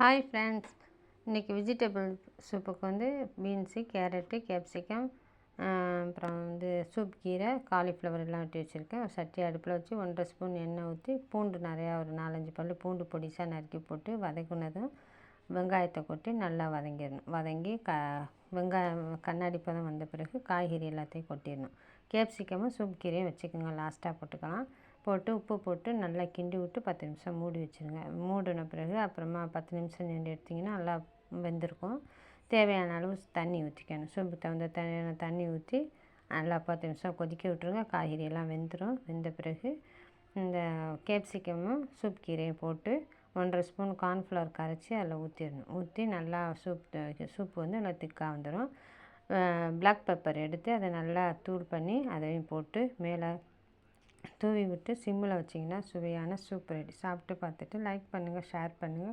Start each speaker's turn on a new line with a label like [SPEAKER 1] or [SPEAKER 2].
[SPEAKER 1] Hi friends, இன்றைக்கி vegetable சூப்புக்கு வந்து beans, carrot, capsicum, அப்புறம் வந்து சூப் கீரை, காலிஃப்ளவர் எல்லாம் வெட்டி வச்சுருக்கேன். ஒரு சட்டி அடுப்பில் வச்சு 1.5 ஸ்பூன் எண்ணெய் ஊற்றி பூண்டு நிறையா ஒரு 4-5 பல் பூண்டு பொடிசாக நறுக்கி போட்டு வதக்குனதும் வெங்காயத்தை கொட்டி நல்லா வதங்கிடணும். வதங்கி வெங்காயம் கண்ணாடி பதம் வந்த பிறகு காய்கறி எல்லாத்தையும் கொட்டிடணும். கேப்சிகமும் சூப் கீரையும் வச்சுக்கோங்க, லாஸ்ட்டாக போட்டுக்கலாம். போட்டு உப்பு போட்டு நல்லா கிண்டி விட்டு 10 நிமிஷம் மூடி வச்சுருங்க. மூடின பிறகு அப்புறமா 10 நிமிஷம் நின்று எடுத்திங்கன்னா நல்லா வெந்திருக்கும். தேவையான அளவு தண்ணி ஊற்றிக்கணும். சூப்பு தகுந்த தண்ணி ஊற்றி நல்லா 10 நிமிஷம் கொதிக்க விட்டுருங்க. காய்கறி எல்லாம் வெந்துடும். வெந்த பிறகு இந்த கேப்சிகமும் சூப் கீரையும் போட்டு 1.5 ஸ்பூன் கார்ன்ஃப்ளவர் கரைச்சி அதில் ஊற்றிடணும். ஊற்றி நல்லா சூப்பு வந்து நல்லா திக்காக வந்துடும். பிளாக் பெப்பர் எடுத்து அதை நல்லா தூள் பண்ணி அதையும் போட்டு மேலே தூவி விட்டு சிம்மில் வச்சிங்கன்னா சுவையான சூப் ரெடி. சாப்பிட்டு பார்த்துட்டு லைக் பண்ணுங்கள், ஷேர் பண்ணுங்கள்.